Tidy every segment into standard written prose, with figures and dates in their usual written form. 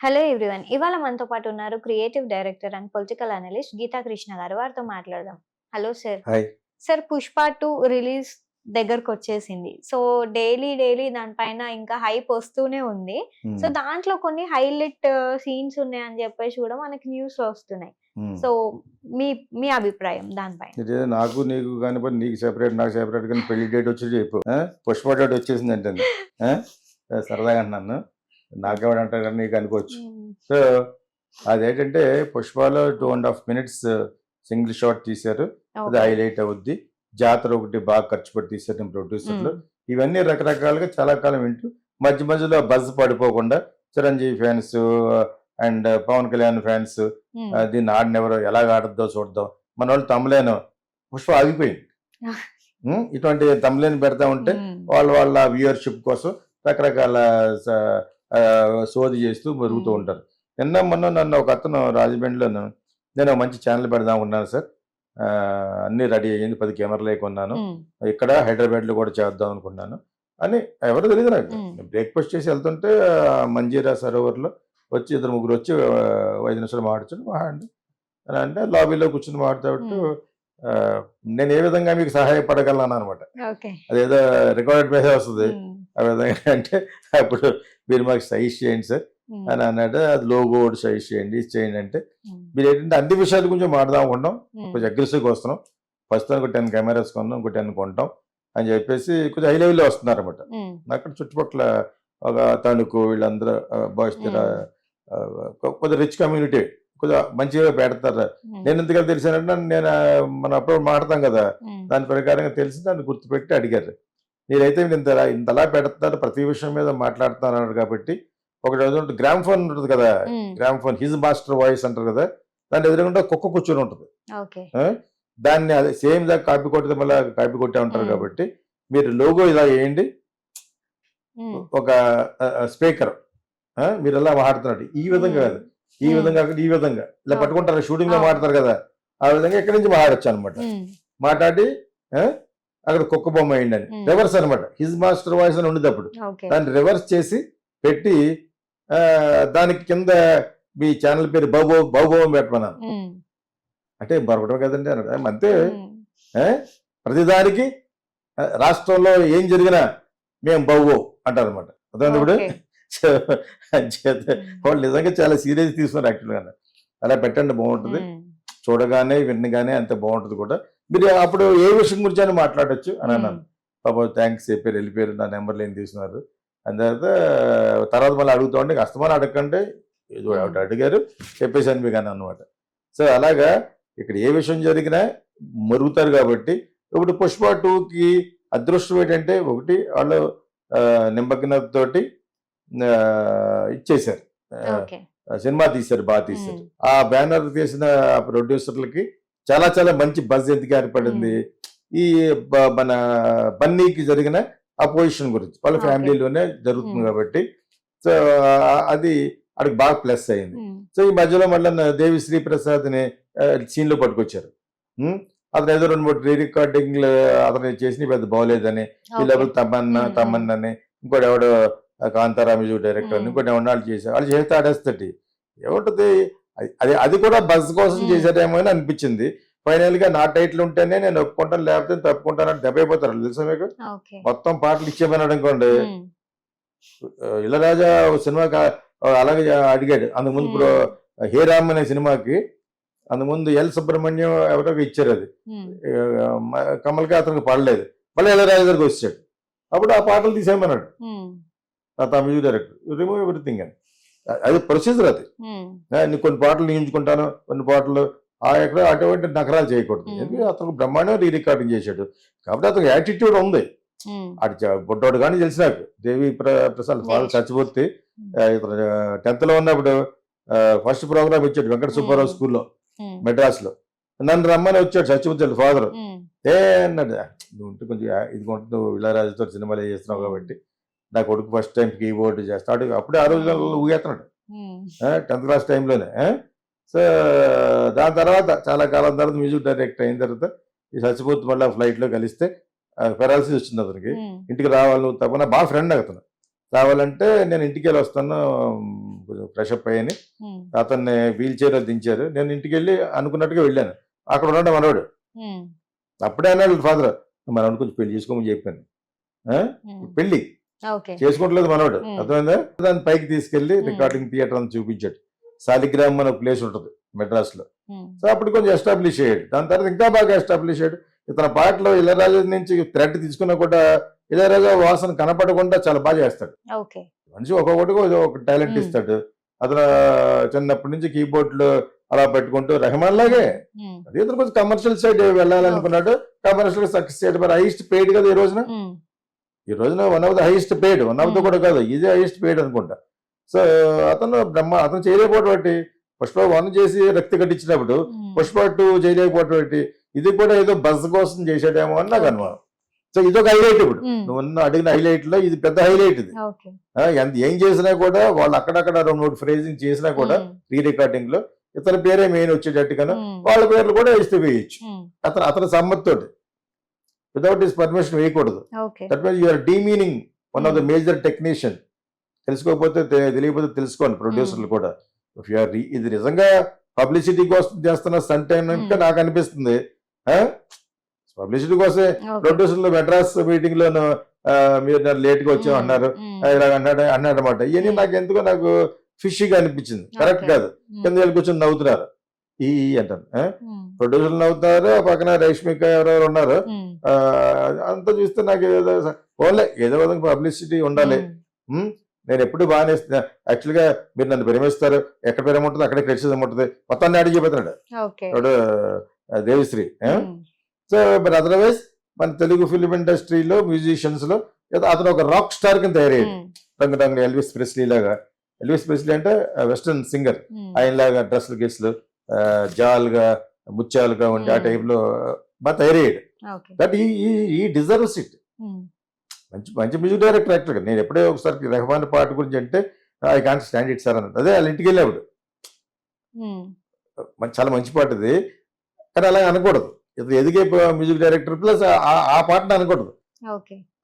Hello everyone. ఇవాళ మనతో పాటు ఉన్నారు creative director and political analyst Geetha Krishna గారు. వారితో మాట్లాడదాం. Hello sir. Hi. Sir 'Pushpa 2' release దగ్గరకొచ్చేసింది. సో, డైలీ దాని పైన ఇంకా హైప్ వస్తూనే ఉంది. సో, హ్మ్. దాంట్లో కొన్ని హైలైట్ సీన్స్ ఉన్నాయని చెప్పేసి కూడా మనకి న్యూస్‌లో వస్తున్నాయి. హ్మ్. సో, మీ మీ అభిప్రాయం దానిపైన? ఇదే నాకు నీకు కానిపోతే నీకు సెపరేట్ నాకు సెపరేట్ కానీ పెళ్లి డేట్ వచ్చి చెప్పు. పుష్ప డేట్ వచ్చేసిందంటే సరదాగా అంటున్నాను. నాకెవడంటారు కానీ నీకు అనుకోవచ్చు. హ్మ్. సో అదేంటంటే పుష్పలో 2.5 మినిట్స్ సింగిల్ షాట్ తీశారు. అది ఓకే. హైలైట్ అవుద్ది. జాతర ఒకటి బాగా ఖర్చు పెట్టి తీశారు ప్రొడ్యూసర్లు. హ్మ్. ఇవన్నీ రకరకాలుగా చాలా కాలం వింటూ మధ్య మధ్యలో బజ్ పడిపోకుండా Chiranjeevi fans and Pawan Kalyan fans hmm. దీన్ని ఆడనెవరో ఎలాగ ఆడద్దో చూద్దాం. మన వాళ్ళు తమ్ములేను పుష్ప ఆగిపోయింది. ఇటువంటి తమ్ములేని పెడతా ఉంటే హ్మ్. వాళ్ళ వ్యూయర్షిప్ కోసం రకరకాల సోది చేస్తూ మరుగుతూ హ్మ్. ఉంటారు. నిన్న మొన్న నన్ను ఒక అతను రాజమండ్రిలోను నేను ఒక మంచి ఛానల్ పెడదాం ఉన్నాను సార్. అన్నీ రెడీ అయ్యింది. 10 కెమెరాలే కొన్నాను. హ్మ్. ఇక్కడ హైదరాబాద్లో కూడా చేద్దాం అనుకున్నాను అని ఎవరో తెలియదు నాకు. హ్మ్. బ్రేక్ఫాస్ట్ చేసి వెళ్తుంటే మంజీరా సరోవర్లో వచ్చి ఇద్దరు ముగ్గురు వచ్చి 5 నిమిషాలు మాట్లాడుచు మాట్లాడండి అని అంటే లాబీలో కూర్చొని మాట్లాడుతూ హ్మ్. నేను ఏ విధంగా మీకు సహాయపడగలను అనమాట. ఓకే. అదేదో రికార్డెడ్ మెసేజ్ వస్తుంది. హ్మ్. ఆ విధంగా అంటే అప్పుడు మీరు మాకు సజెస్ట్ చేయండి సార్ హ్మ్. అని అన్నాడు. అది లోగో ఒకటి సజెస్ట్ చేయండి, ఇది చేయండి అంటే హ్మ్. మీరు ఏంటంటే అన్ని విషయాల గురించి మాట్లాడదాం అనుకుంటాం. హ్మ్. కొంచెం అగ్రెసివ్గా వస్తున్నాం. ప్రస్తుతానికి ఒక 10 కెమెరాస్ కొన్నాం, ఇంకో 10 కొంటాం అని చెప్పేసి కొంచెం హై లెవెల్లో వస్తున్నారన్నమాట. హ్మ్. అక్కడ చుట్టుపక్కల ఒక తణుకు వీళ్ళందరూ బాయ్స్ హ్మ్. కొద్దిగా రిచ్ కమ్యూనిటీ కొద్దిగా మంచిగా పెడతారు. హ్మ్. నేను ఎందుకని తెలిసానంటే నేను మనం అప్పుడు మాట్లాడతాం కదా, హ్మ్. దాని ప్రకారంగా తెలిసి దాన్ని గుర్తుపెట్టి అడిగారు. మీరైతే ఇంతలా పెడుతున్నారు, ప్రతి విషయం మీద మాట్లాడుతున్నారు కాబట్టి ఒకటి ఏదంటే గ్రామ్ ఫోన్ ఉంటుంది కదా, హ్మ్. Gram phone his master voice అంటారు కదా, దాని ఎదురుగుండా కుక్క కూర్చొని ఉంటుంది. ఓకే. ఆ? దాన్ని అదే సేమ్ దా కాపీ కొట్టితే మళ్ళీ కాపీ కొట్టే ఉంటారు హ్మ్. కాబట్టి మీరు లోగో ఇలా వేయండి. హ్మ్. ఒక స్పీకర్ మీరు ఎలా మాట్లాడుతున్నట్టు ఈ విధంగా హ్మ్. కాదు, ఈ హ్మ్. విధంగా కాకుండా ఈ విధంగా ఇలా ఓకే. పట్టుకుంటారు, షూటింగ్ లో అవును. మాట్లాడతారు కదా, ఆ విధంగా ఇక్కడి నుంచి మాట్లాడచ్చు అనమాట. హ్మ్. మాట్లాడి ఆ, అక్కడ కుక్క బొమ్మ వేయండి అని హ్మ్. రివర్స్ అనమాట. హిజ్ మాస్టర్ వాయిస్ అని ఉండేది అప్పుడు. ఓకే. దాన్ని రివర్స్ చేసి పెట్టి ఆ, దానికి కింద మీ ఛానల్ పేరు బాబు పెట్టమన్నాను. హ్మ్. అంటే మరొకటి కదండి అన్నాడు. అంతే. హ్మ్. ఆ, ప్రతిదానికి రాష్ట్రంలో ఏం జరిగినా మేము బాబు అంటారు అనమాట. అర్థమైంది ఇప్పుడు. ఓకే. సో, అంచేత హ్మ్. వాళ్ళు నిజంగా చాలా సీరియస్ తీసుకున్నారు యాక్చువల్గా. అలా పెట్టండి బాగుంటుంది. హ్మ్. చూడగానే వినగానే అంత బాగుంటుంది కూడా. మీరు అప్పుడు ఏ విషయం గురించి అయినా మాట్లాడొచ్చు అని హ్మ్. అన్నాను. పాపం థ్యాంక్స్ చెప్పారు, వెళ్ళిపోయారు. నా నెంబర్లు ఏం తీసుకున్నారు. అని తర్వాత మళ్ళీ అడుగుతా ఉంటే అస్తమానం అడగండి, ఏదో హ్మ్. ఒకటి అడిగారు చెప్పేసాను మీకు అని అనమాట. సో అలాగా ఇక్కడ ఏ విషయం జరిగినా మరుగుతారు కాబట్టి. ఇప్పుడు పుష్ప 2కి అదృష్టం ఏంటంటే ఒకటి వాళ్ళు నిమగ్నతతోటి ఇచ్చేశారు. ఓకే. సినిమా తీశారు, బాగా హ్మ్. తీశారు. ఆ బ్యానర్ తీసిన ప్రొడ్యూసర్లకి చాలా చాలా మంచి బజ్ ఎందుకు ఏర్పడింది. హ్మ్. ఈ మన బన్నీకి జరిగిన అపోజిషన్ గురించి వాళ్ళ ఓకే. ఫ్యామిలీలోనే జరుగుతుంది హ్మ్. కాబట్టి. సో అది అడికి బాగా ప్లస్ అయింది. హ్మ్. సో ఈ మధ్యలో మళ్ళీ దేవిశ్రీ ప్రసాద్ని సీన్లో పట్టుకొచ్చారు. ఉమ్, అతను ఏదో 2, 3 రీ రికార్డింగ్లు అతను చేసి పెద్ద బాగోలేదని ఓకే. వీళ్ళెవరు తమన్నా హ్మ్. హ్మ్. తమన్నని ఇంకోటి ఎవడో కాంతారా మ్యూజిక్ డైరెక్టర్ అని హ్మ్. ఇంకోటి ఎవరిని వాళ్ళు చేశారు. వాళ్ళు చేస్తే ఆడేస్తటి ఏముంటది. అది అది కూడా బజ్ కోసం హ్మ్. చేశారేమో అని అనిపించింది. ఫైనల్ గా నా టైటిల్ ఉంటేనే నేను ఒప్పుకుంటాను, లేకపోతే తప్పుకుంటానని దెబ్బైపోతారు తెలుసా మీకు. ఓకే. మొత్తం పాటలు ఇచ్చేమన్నాడు అనుకోండి. హ్మ్. ఇళరాజా ఒక సినిమాకి అలాగే అడిగాడు. అంతకుముందు ఇప్పుడు హ్మ్. హే రామ్ అనే సినిమాకి అంతకుముందు ఎల్ సుబ్రహ్మణ్యం ఎవరో ఇచ్చారు అది. హ్మ్. కమల్కి అతనికి పడలేదు. మళ్ళీ ఇళరాజా దగ్గరికి వచ్చాడు. అప్పుడు ఆ పాటలు తీసేయమన్నాడు హ్మ్. ఆ మ్యూజిక్ డైరెక్టర్. రిమూవ్ ఎవ్రీథింగ్ అని. అది ప్రొసీజర్ అది. హ్మ్. నీకు కొన్ని పాటలు నియించుకుంటాను, కొన్ని పాటలు ఎక్కడ అటువంటి నకరాలు చేయకూడదు. హ్మ్. ఎందుకంటే అతను బ్రహ్మాండం రీ రికార్డింగ్ చేశాడు కాబట్టి అతనికి యాటిట్యూడ్ ఉంది. హ్మ్. అటు బుడ్డోడు కానీ తెలిసి నాకు దేవి ప్రసాద్ ఫాదర్ నెక్స్ట్. చచ్చిపోతే హ్మ్. ఇతను 10th ఉన్నప్పుడు ఫస్ట్ ప్రోగ్రామ్ ఇచ్చాడు వెంకట సుబ్బారావు హ్మ్. స్కూల్లో హ్మ్. మెడ్రాస్లో. నన్ను రమ్మని వచ్చాడు సత్యమూర్తి ఫాదర్. హ్మ్. అన్నాడు, నువ్వు ఉంటే కొంచెం ఇది నువ్వు ఇళయరాజాతో సినిమాలు చేస్తున్నావు హ్మ్. కాబట్టి నా కొడుకు ఫస్ట్ టైం కీబోర్డ్ చేస్తాడు. అప్పుడే ఆ రోజుల్లో హ్మ్. ఊగేస్తున్నాడు హ్మ్. 10th క్లాస్ టైంలోనే. సో దాని తర్వాత చాలా కాలం తర్వాత మ్యూజిక్ డైరెక్టర్ అయిన తర్వాత ఈ సత్యమూర్తి మళ్ళీ ఫ్లైట్లో కలిస్తే పెరాల్సిస్ వచ్చింది అతనికి. హ్మ్. ఇంటికి రావాలి నువ్వు తప్పన బాగా ఫ్రెండ్ అతను. రావాలంటే నేను ఇంటికి వెళ్ళి వస్తాను, కొంచెం ఫ్రెష్ అప్ అయ్యని అతన్ని వీల్ చైర్ దించారు. నేను ఇంటికి వెళ్ళి అనుకున్నట్టుగా వెళ్ళాను. అక్కడ ఉన్నాడు మనోడు. అప్పుడే అన్నాడు ఫాదర్, మనోడు కొంచెం పెళ్లి చేసుకోమని చెప్పాను. పెళ్లి చేసుకుంటలేదు మనోడు, అర్థమైందా? దాన్ని పైకి తీసుకెళ్లి రికార్డింగ్ థియేటర్ అని చూపించాడు. సాలిగ్రామ్ అనే ప్లేస్ ఉంటుంది మెడ్రాస్ లో. సో అప్పుడు కొంచెం ఎస్టాబ్లిష్ అయ్యాడు. దాని తర్వాత ఇంకా బాగా ఎస్టాబ్లిష్ అయ్యాడు. ఇతని పాటలో ఇళయరాజా నుంచి థ్రెడ్ తీసుకున్నా కూడా ఇళయరాజా వాసన కనపడకుండా చాలా బాగా చేస్తాడు. మనిషి ఒక్కొక్కటికి ఒక టాలెంట్ ఇస్తాడు. అతను చిన్నప్పటి నుంచి కీబోర్డ్లు అలా పెట్టుకుంటూ రెహమాన్ లాగే అదే ఇతను కొంచెం కమర్షియల్ సైడ్ వెళ్ళాలనుకున్నాడు. కమర్షియల్ సక్సెస్ చేయడం మరి హైయెస్ట్ పెయిడ్ కదా ఈ రోజున. ఈ రోజున one of the highest paid, one of the కూడా కాదు, ఇదే హైయెస్ట్ పెయిడ్ అనుకుంటా. సో అతను చేయలేకపోవడం పుష్ప 1 చేసి రక్తి కట్టించినప్పుడు పుష్ప 2 చేయలేకపోవడం ఇది కూడా ఏదో బస్ కోసం చేసాడేమో అని నాకు అనుమానం. సో ఇదొక హైలైట్. ఇప్పుడు నువ్వు అడిగిన హైలైట్ లో ఇది పెద్ద హైలైట్. ఇది ఏం చేసినా కూడా వాళ్ళు అక్కడక్కడ 2-3 ఫ్రేజింగ్ చేసినా కూడా రీ రికార్డింగ్ లో ఇతని పేరే మెయిన్ వచ్చేటట్టుగాను వాళ్ళ పేర్లు కూడా ఇస్తే వేయచ్చు. అతని సమ్మతితోటి వితౌట్ హిస్ పర్మిషన్ వేయకూడదు. That means you're demeaning one of the major technician. తెలుసుకోకపోతే తెలియకపోతే తెలుసుకోండి ప్రొడ్యూసర్లు కూడా. ఇది నిజంగా పబ్లిసిటీ కోసం చేస్తున్న స్టంట్ ఇంకా నాకు అనిపిస్తుంది. పబ్లిసిటీ కోసమే ప్రొడ్యూసర్లు మెడ్రాస్ మీటింగ్ లోను మీరు లేట్ గా వచ్చాం అన్నారు, ఇలాగ అన్నాడనమాట. ఇవన్నీ నాకు ఎందుకో నాకు ఫిషిగా అనిపించింది. కరెక్ట్ కాదు. కింద వెళ్ళి కూర్చొని నవ్వుతున్నారు ఈ అంటారు. ప్రొడ్యూసర్లు నవ్వుతున్నారు, పక్కన రేష్మిక ఎవరెవరు ఉన్నారు. అంతా చూస్తే నాకు ఏదో విధంగా పబ్లిసిటీ ఉండాలి. నేను ఎప్పుడు బాగానే యాక్చువల్గా మీరు నన్ను ప్రేమిస్తారు, ఎక్కడ ప్రేమ ఉంటుంది అక్కడే క్రిటిసిజం ఉంటుంది, మొత్తాన్ని అడిగి చెబుతున్నాడు దేవిశ్రీ. సో బట్ అదర్వైజ్ మన తెలుగు ఫిలిం ఇండస్ట్రీలో మ్యూజిషియన్స్ లో అతను ఒక రాక్ స్టార్ కింద తయారయ్యాడు. రంగు ఎల్విస్ ప్రెస్లీ లాగా. ఎల్విస్ ప్రెస్లీ అంటే వెస్టర్న్ సింగర్. ఆయనలాగా డ్రెస్లు గెస్లు జాల్గా ముత్యాలుగా ఉండి ఆ టైప్ లో బాగా తయారయ్యాడు. బట్ ఈ డిజర్వ్స్ ఇట్. మంచి మ్యూజిక్ డైరెక్టర్ యాక్టర్. నేను ఎప్పుడే ఒకసారి రెహమాన్ పాట గురించి అంటే I can't stand it sir అన్నట్టు. అదే వాళ్ళ ఇంటికి వెళ్ళేవాడు. చాలా మంచి పాట ఇది, కానీ అలా అనకూడదు. ఇది ఎదిగే మ్యూజిక్ డైరెక్టర్ ప్లస్ ఆ పాటను అనకూడదు.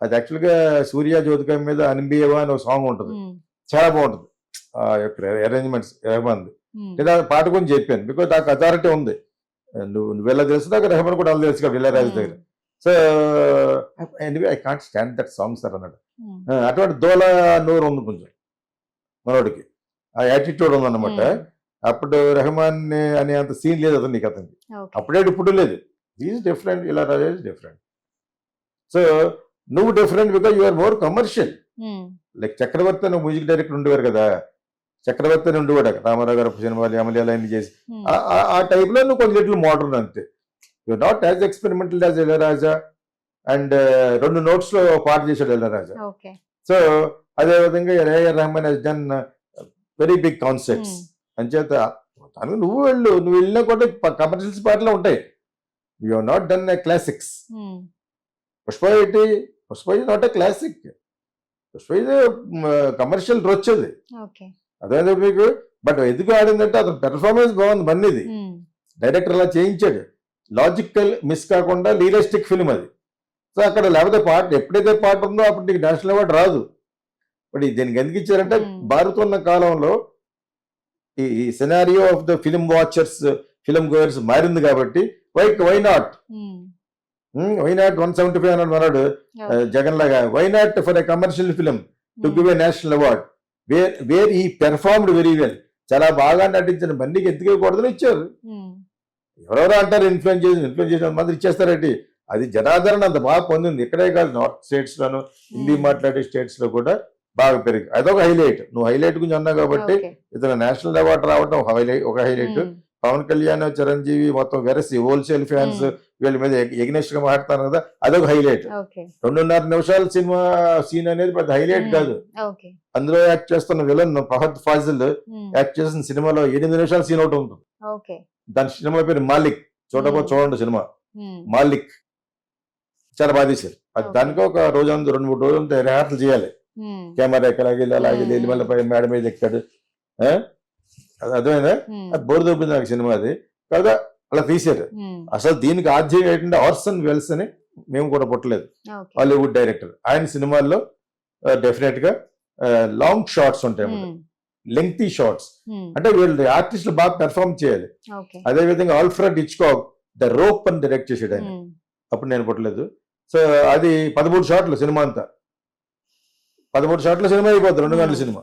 అది యాక్చువల్గా సూర్య జ్యోతిక మీద అనిబియవా అని ఒక సాంగ్ ఉంటుంది, చాలా బాగుంటుంది. ఆ యొక్క అరేంజ్మెంట్స్ రెహమాన్. నేను ఆ పాట గురించి చెప్పాను బికాజ్ నాకు అథారిటీ ఉంది. నువ్వు ఎలా తెలుసు, నాకు రెహమాన్ కూడా అలా తెలుసు కదా ఇళయరాజా దగ్గర. So anyway I can't stand that song sir అన్నాడు. అటువంటి దోల నోరు ఉంది కొంచెం మనోడికి, ఆ యాటిట్యూడ్ ఉందన్నమాట. అప్పుడు రెహమాన్ అనే అంత సీన్ లేదు అతను నీకు, అతనికి అప్పుడే ఇప్పుడు లేదు. Is different, Ilaiyaraaja is different. So నువ్వు different because you are more commercial. Like Chakravarthy అని మ్యూజిక్ డైరెక్టర్ ఉండేవారు కదా, చక్రవర్తి అని ఉండేవాడు రామారావు గారు సినిమాలు అమలు అన్ని చేసి. ఆ టైప్ లో నువ్వు కొంచెం ఇట్లు మోడర్న్ అంతే. You're not as experimental as Ilaiyaraaja. And 2 notes లో పాట చేశాడు ఇళయరాజా. సో అదే విధంగా AR Rahman has done very big concerts. అంచేత నువ్వు వెళ్ళినా కూడా కమర్షియల్స్ పాటలు ఉంటాయి. You have not done a classics. Pushpa is not a classic. Pushpa ఇది కమర్షియల్ రొచ్చేది, అదే మీకు. బట్ ఎందుకు ఆడిందంటే అతను పెర్ఫార్మెన్స్ బాగుంది. బన్నీది డైరెక్టర్ అలా చేయించాడు. లాజికల్ మిస్ కాకుండా రియలిస్టిక్ ఫిల్మ్ అది. సో అక్కడ లేకపోతే పాట ఎప్పుడైతే పాట ఉందో అప్పుడు నీకు నేషనల్ అవార్డు రాదు. బట్ దీనికి ఎందుకు ఇచ్చారంటే మారుతున్న కాలంలో ఈ scenario of the film watchers, film goers మారింది కాబట్టి వై నాట్ 175 అన్నాడు మనోడు జగన్ లాగా. Why not for a commercial film to give a national award where he performed very well. చాలా బాగా నటించిన బండికి ఎత్తుకోకూడదని ఇచ్చారు. ఎవరెవరో అంటారు ఇన్ఫ్లుయెన్స్ చేసిన మంది ఇచ్చేస్తారండి. అది జనాదరణ అంత బాగా పొందింది. ఇక్కడే కాదు, నార్త్ స్టేట్స్ లోను, హిందీ మాట్లాడే స్టేట్స్ లో కూడా బాగా పెరిగి. అదొక హైలైట్. నువ్వు హైలైట్ గురించి అన్నావు కాబట్టి ఇతను నేషనల్ అవార్డు రావడం ఒక హైలైట్. పవన్ కళ్యాణ్, చిరంజీవి మొత్తం వెరసి హోల్సేల్ ఫ్యాన్స్ వీళ్ళ మీద ఎగ్నెస్ట్ గా మాట్లాడతాను కదా, అదొక హైలైట్. 2.5 నిమిషాల సినిమా సీన్ అనేది పెద్ద హైలైట్ కాదు. అందులో యాక్ట్ చేస్తున్న విలన్ ఫహద్ ఫాజిల్ యాక్ట్ చేసిన సినిమాలో 8 నిమిషాల సీన్ ఒకటి ఉంటుంది. దాని సినిమా పేరు మాలిక్. చూడండి సినిమా మాలిక్, చాలా బాగా తీశారు. అది దానికి ఒక రోజంతా 2-3 రోజులు రిహార్సల్ చేయాలి. కెమెరా ఎక్కలాగి అలాగే మళ్ళీ మేడ మీద ఎక్కాడు. అర్థమైందా? అది బోర్ దొబ్బింది నాకు సినిమా. అది కదా అలా తీశారు. అసలు దీనికి ఆద్యం ఏంటంటే ఆర్సన్ వెల్స్ అని మేము కూడా పుట్టలేదు, హాలీవుడ్ డైరెక్టర్. ఆయన సినిమాల్లో డెఫినెట్ గా లాంగ్ షార్ట్స్ ఉంటాయి, లెంగ్తీ షార్ట్స్. అంటే వీళ్ళు ఆర్టిస్టులు బాగా పెర్ఫార్మ్ చేయాలి. ఓకే. అదే విధంగా ఆల్ఫ్రెడ్ హిచ్కాక్ ద రోప్ అని డైరెక్ట్ చేసాడు ఆయన. అప్పుడు నేను పుట్టలేదు. సో అది 13 షాట్లు సినిమా అంతా. 13 షాట్ల సినిమా అయిపోద్ది, 2 గంటల సినిమా.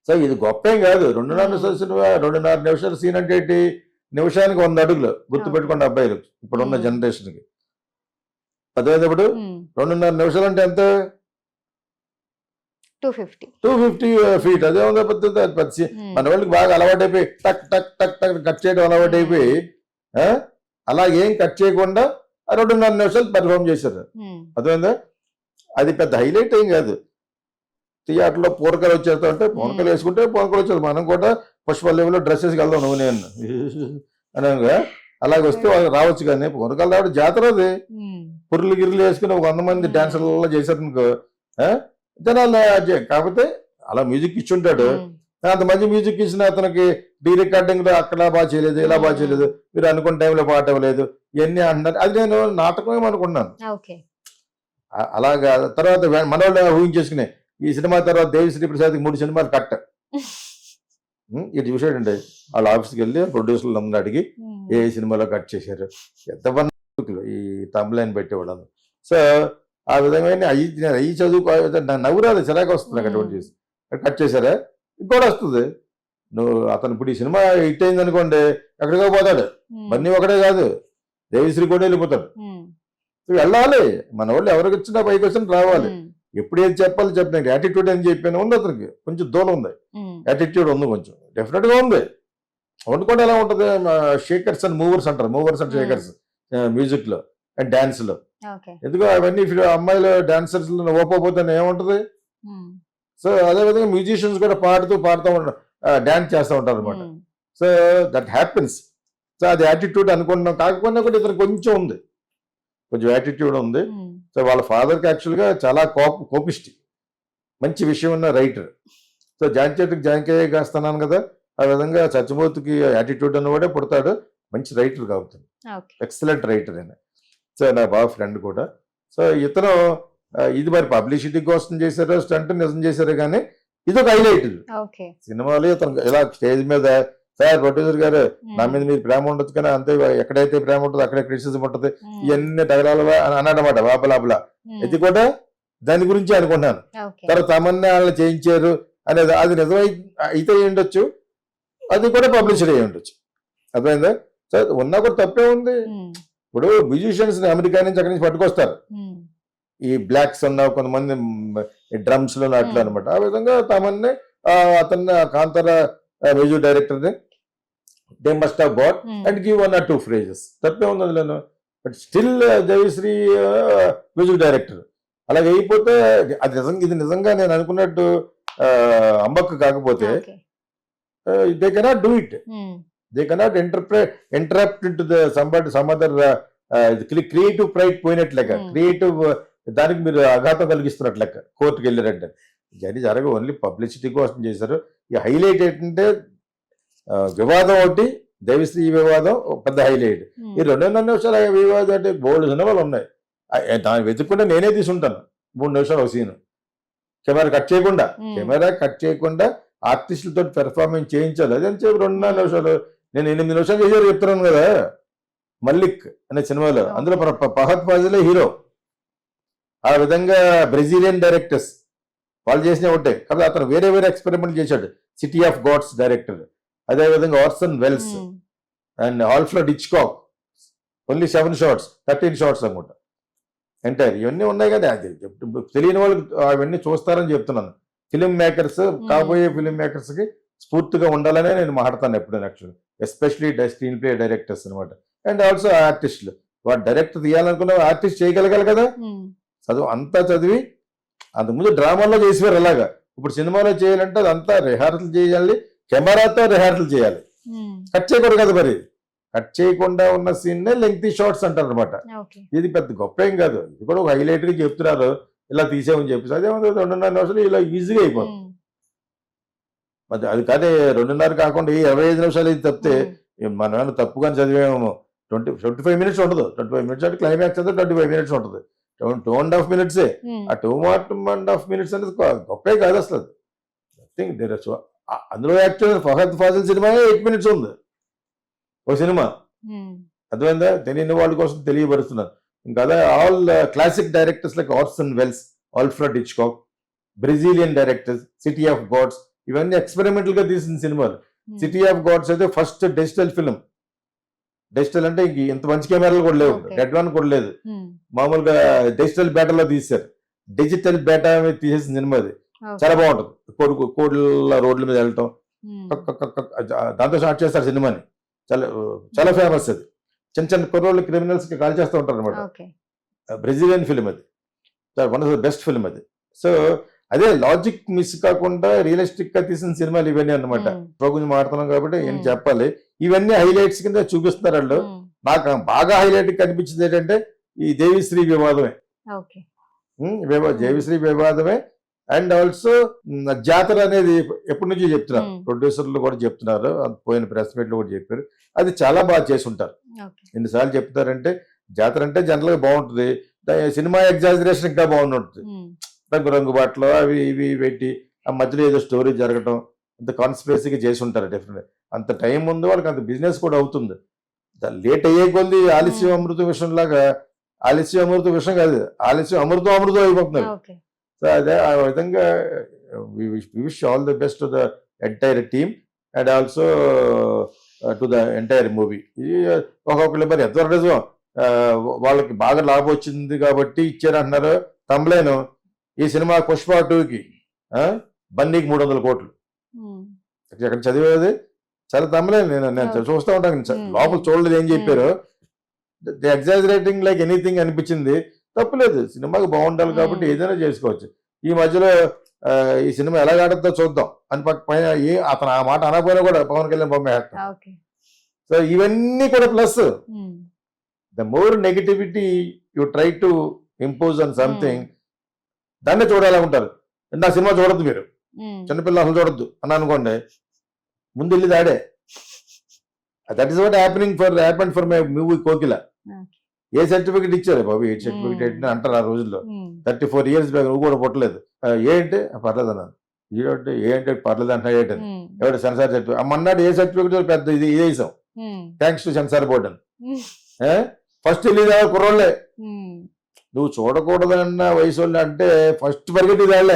సో ఇది గొప్ప ఏం కాదు. 2.5 నిమిషాల సినిమా, 2.5 నిమిషాల సీన్ అంటే ఏంటి, నిమిషానికి 100 అడుగులు. గుర్తు పెట్టుకోండి అబ్బాయిలు, ఇప్పుడున్న జనరేషన్ కి. అదేప్పుడు 2.5 నిమిషాలు అంటే ఎంత, 250 feet. అదే ఉంది పెద్ద. మన వాళ్ళకి బాగా అలవాటు అయిపోయి టక్ టక్ టక్ టక్ కట్ చేయడం అలవాటు అయిపోయి అలాగేం కట్ చేయకుండా 2.5 నిమిషాలు పెర్ఫార్మ్ చేశారు. అదేందా, అది పెద్ద హైలైట్ ఏం కాదు. థియేటర్లో పూరకాలు వచ్చేస్తా అంటే పూరకాలు వేసుకుంటే పూరకాలు వచ్చేది. మనం కూడా పుష్ప లెవెల్లో డ్రెస్సెస్ వెళ్దాం నువ్వు నేను అనగా అలాగే వస్తే రావచ్చు. కానీ పూరకాలు రావడం జాతర, అది పుర్లు గిర్లు వేసుకుని 100 మంది డాన్సర్లలో చేశారు అనుకో జనాలు. కాకపోతే అలా మ్యూజిక్ ఇచ్చుంటాడు. అంత మంచి మ్యూజిక్ ఇచ్చిన అతనికి డీ రికార్డింగ్ లో అక్కడ బాగా చేయలేదు, ఇలా బాగా చేయలేదు, మీరు అనుకున్న టైంలో పాట ఇవ్వలేదు, ఇవన్నీ అంటున్నారు. అది నేను నాటకమే అనుకున్నాను. అలాగా తర్వాత మనోళ్ళు ఊహించేసుకునే ఈ సినిమా తర్వాత దేవిశ్రీ ప్రసాద్కి 3 సినిమాలు కట్ట. ఇటు చూసాడండి, వాళ్ళ ఆఫీస్కి వెళ్ళి ప్రొడ్యూసర్లు అందరూ అడిగి ఏ సినిమాలో కట్ చేశారు, ఎంత ఈ తమ్లైన్ పెట్టేవాళ్ళను. సో ఆ విధమైన అయ్యి చదువుకో నవ్వురాదు, చిరాకు వస్తుంది అటువంటి కట్ చేశారా. ఇంకోటి వస్తుంది, నువ్వు అతను ఇప్పుడు ఈ సినిమా హిట్ అయింది అనుకోండి ఎక్కడికో పోతాడు. బన్నీ ఒకటే కాదు, దేవిశ్రీ కూడా వెళ్ళిపోతాడు. వెళ్ళాలి, మన వాళ్ళు ఎవరికి వచ్చినా పైకి వచ్చినా రావాలి. ఎప్పుడు ఏది చెప్పాలి చెప్పిన యాటిట్యూడ్ అని చెప్పాను ఉంది. అతనికి కొంచెం దూరం ఉంది, యాటిట్యూడ్ ఉంది, కొంచెం డెఫినెట్ గా ఉంది. వండుకోండి ఎలా ఉంటుంది, షేకర్స్ అండ్ మూవర్స్ అంటారు, మూవర్స్ అండ్ షేకర్స్ మ్యూజిక్ లో అండ్ డాన్స్ లో. ఎందుకో అవన్నీ అమ్మాయిలు డాన్సర్స్ ఓపోతే ఏముంటది. సో అదే విధంగా మ్యూజిషియన్స్ కూడా పాడుతూ డాన్స్ చేస్తూ ఉంటారు అనమాట. So that happens. సో అది యాటిట్యూడ్ అనుకుంటున్నాం. కాకపోయినా కూడా ఇతను కొంచెం ఉంది, కొంచెం యాటిట్యూడ్ ఉంది. సో వాళ్ళ ఫాదర్కి యాక్చువల్గా చాలా కోపిష్టి, మంచి విషయం ఉన్న రైటర్. సో జాంకే కాస్తున్నాను కదా, ఆ విధంగా సత్యమూర్తికి యాటిట్యూడ్ అన్నవాడే పుడతాడు, మంచి రైటర్ కావుతుంది, ఎక్సలెంట్ రైటర్ అయినా. సో నా బాగా ఫ్రెండ్ కూడా. సో ఇతను ఇది మరి పబ్లిసిటీ కోసం చేశారో స్టంట్ నిజం చేశారో కానీ ఇది ఒక హైలైట్. సినిమాలో ఇతను ఇలా స్టేజ్ మీద సార్ ప్రొడ్యూసర్ గారు నా మీద మీరు ప్రేమ ఉండొచ్చు కానీ అంతే, ఎక్కడైతే ప్రేమ ఉంటుందో అక్కడే క్రిటిసిజం ఉంటుంది, ఇవన్నీ తగలాల అన్నాడనమాట వాపలాపలా. ఇది కూడా దాని గురించి అనుకుంటున్నాను. తర్వాత తమన్నా వాళ్ళని చేయించారు అనేది అది నిజమై అయితే ఉండొచ్చు, అది కూడా పబ్లిసిటీ అయి ఉండొచ్చు. అర్థమైందా? సో ఉన్నా కూడా తప్పే ఉంది. ఇప్పుడు మ్యూజిషియన్స్ అమెరికా నుంచి అక్కడి నుంచి పట్టుకొస్తారు, ఈ బ్లాక్స్ ఉన్న కొంతమంది డ్రమ్స్ లో అట్లా అనమాట. ఆ విధంగా తమన్నే అతన్ని కాంతార మ్యూజిక్ డైరెక్టర్ ని they must have bat and give 1 or 2 phrases. తప్పే ఉంది అందులో. But still Devi Sri music director అలాగే అయిపోతే అది నిజంగా, ఇది నిజంగా నేను అనుకున్నట్టు అంబక్ కాకపోతే they cannot do it. They cannot interrupt into the some other creative pride పోయినట్లెక్క, క్రియేటివ్ దానికి మీరు ఆఘాతం కలిగిస్తున్నట్లెక్క కోర్టుకు వెళ్ళారంటే. ఇవన్నీ జరగవు, ఓన్లీ పబ్లిసిటీ కోసం చేశారు. ఈ హైలైట్ ఏంటంటే వివాదం ఒకటి, దేవిశ్రీ వివాదం పెద్ద హైలైట్. ఈ 2.5 నిమిషాలు వివాదం అంటే బోల్డ్ సినిమాలు ఉన్నాయి, దాన్ని వెతుక్కుంటే నేనే తీసుంటాను. 3 నిమిషాలు ఒక సీను కెమెరా కట్ చేయకుండా ఆర్టిస్టులతో పెర్ఫార్మెన్స్ చేయించాలి. అదని చెప్పి 2.5 నిమిషాలు. నేను 8 నిమిషాలు చేశారు చెప్తున్నాను కదా మల్లిక్ అనే సినిమాలో. అందులో ఫహద్ ఫాజిలే హీరో. ఆ విధంగా బ్రెజిలియన్ డైరెక్టర్స్ వాళ్ళు చేసిన ఒకటే కాబట్టి అతను వేరే వేరే ఎక్స్పెరిమెంట్ చేశాడు. సిటీ ఆఫ్ గాడ్స్ డైరెక్టర్, అదేవిధంగా Orson Welles and Alfred Hitchcock. Only 7 shots, 13 shots అనుకుంటా ఎంటైర్. ఇవన్నీ ఉన్నాయి కానీ అది తెలియని వాళ్ళు అవన్నీ చూస్తారని చెప్తున్నాను. ఫిలిం మేకర్స్, కాబోయే ఫిలిం మేకర్స్ కి స్ఫూర్తిగా ఉండాలనే నేను మాట్లాడతాను ఎప్పుడైనా. Actually especially screen play directors అనమాట. అండ్ ఆల్సో ఆర్టిస్టులు, వాడు డైరెక్ట్ తీయాలనుకున్న ఆర్టిస్ట్ చేయగలగాలి కదా. చదువు అంతా చదివి అంతకుముందు డ్రామాలో చేసేవారు అలాగా. ఇప్పుడు సినిమాలో చేయాలంటే అదంతా రిహార్సల్ చేయాలి, కెమెరాతో రిహార్సల్ చేయాలి. కట్ చేయకూడదు కదా, మరి కట్ చేయకుండా ఉన్న సీన్నే లెంగ్తీ షార్ట్స్ అంటారు అనమాట. ఇది పెద్ద గొప్ప ఏం కాదు, ఇది కూడా ఒక హైలైట్ గా చెప్తున్నారు ఇలా తీసేమని చెప్పేసి. అదేమో 2.5 నిమిషాలు ఇలా ఈజీగా అయిపోతుంది. మరి అది కానీ 2.5 కాకుండా 25 నిమిషాలు ఇది తప్పితే మనం తప్పుగానే చదివేమో. 25 minutes ఉండదు. 25 minutes అంటే క్లైమాక్స్ అంతా 25 minutes ఉంటుంది. 2.5 minutes. ఆ 2.5 minutes అనేది గొప్పే కాదు అసలు. థింక్ దేర్ అందులో యాక్చువల్ ఫహద్ ఫాజిల్ సినిమా 8 minutes ఉంది ఒక సినిమా. అర్థమైందా? తెలియని వాళ్ళ కోసం తెలియబడుతున్నారు. ఇంకా అదే all classic directors like Orson Welles, Alfred Hitchcock, Brazilian directors, City of Gods, ఇవన్నీ ఎక్స్పెరిమెంటల్ గా తీసిన సినిమాలు. సిటీ ఆఫ్ గాడ్స్ అయితే ఫస్ట్ డిజిటల్ ఫిల్మ్. డిజిటల్ అంటే ఇంక ఇంత మంచి కెమెరాలు కూడా లేవు, రెడ్ వన్ కూడా లేదు, మామూలుగా డిజిటల్ బేటాలో తీశారు. డిజిటల్ బేటా మీద తీసేసిన సినిమా అది. చాలా బాగుంటుంది. కోడ్ల రోడ్ల మీద వెళ్ళటం, దాంతో స్టార్ట్ చేస్తారు సినిమాని. చాలా చాలా ఫేమస్ అది. చిన్న చిన్న కుర్రోళ్ళు క్రిమినల్స్ కి కాల్ చేస్తూ ఉంటారు అనమాట. బ్రెజిలియన్ ఫిల్మ్ అది. One of the best film అది. సో అదే లాజిక్ మిస్ కాకుండా రియలిస్టిక్ గా తీసిన సినిమాలు ఇవన్నీ అనమాట. గురించి మాట్లాడుతున్నాం కాబట్టి ఏం చెప్పాలి, ఇవన్నీ హైలైట్స్ కింద చూపిస్తున్నారు వాళ్ళు. నాకు బాగా హైలైట్ కనిపించింది ఏంటంటే ఈ దేవిశ్రీ వివాదమే. దేవిశ్రీ వివాదమే. అండ్ ఆల్సో జాతర అనేది ఎప్పటి నుంచి చెప్తున్నారు, ప్రొడ్యూసర్లు కూడా చెప్తున్నారు, పోయిన ప్రెస్ మీట్ లో కూడా చెప్పారు. అది చాలా బాగా చేసి ఉంటారు. ఎన్నిసార్లు చెప్తారంటే జాతర అంటే జనరల్ గా బాగుంటుంది, సినిమా ఎగ్జాజరేషన్ ఇంకా బాగుంటుంది. రంగు బాటలో అవి ఇవి పెట్టి ఆ మధ్యలో ఏదో స్టోరీ జరగటం, అంత కాన్స్పిరసీగా చేసి ఉంటారు. డెఫినెట్ అంత టైం ఉంది వాళ్ళకి, అంత బిజినెస్ కూడా అవుతుంది. లేట్ అయ్యే కొద్ది ఆలస్యం అమృత విషయం లాగా, ఆలస్యం అమృత విషయం కాదు, ఆలస్యం అమృతం అయిపోతున్నారు. సో అదే ఆ విధంగా wish all the best to the entire team and also to the entire movie. ఒక్కొక్కరు మరి ఎంతవరకు నిజం, వాళ్ళకి బాగా లాభం వచ్చింది కాబట్టి ఇచ్చారు అంటున్నారు. తమ్ములేను ఈ సినిమా పుష్ప 2కి బన్నీకి 300 కోట్లు. ఎక్కడ చదివేది చాలా తమ్ములేను. నేను చూస్తూ ఉంటాను, లోపల చూడలేదు ఏం చెప్పారు. ది ఎగ్జాజరేటింగ్ లైక్ ఎనీథింగ్ అనిపించింది. తప్పులేదు, సినిమాకి బాగుండాలి కాబట్టి ఏదైనా చేసుకోవచ్చు. ఈ మధ్యలో ఈ సినిమా ఎలా ఆడుతుందో చూద్దాం అని పైన అతను ఆ మాట అనకపోయినా కూడా పవన్ కళ్యాణ్ బొమ్మ. సో ఇవన్నీ కూడా plus. The more negativity you try to impose on something, దాన్నే చూడాలనుకుంటారు. నా సినిమా చూడద్దు, మీరు చిన్నపిల్లలు అసలు చూడొద్దు అని అనుకోండి, ముందు వెళ్ళి దాడే. That is what happened for my movie Kokila. A certificate ఇచ్చారు బాబు, ఏ సర్టిఫికేట్ అంటారు ఆ రోజుల్లో. 34 years బ్యాక్ నువ్వు కూడా పుట్టలేదు. ఏంటి పర్లేదు అన్నాను. ఏంటి పర్లేదు అంటున్నా ఏంటని ఎవరు సెన్సార్ సర్టిఫికేట్ అమ్మన్నాడు. ఏ సర్టిఫికేట్ పెద్ద ఇది వేసాం, థ్యాంక్స్ టు సెన్సార్ బోర్డు అని. ఫస్ట్ వెళ్ళేది కుర్రోళ్ళే. నువ్వు చూడకూడదన్న వయసు అంటే ఫస్ట్ పరిగెట్టి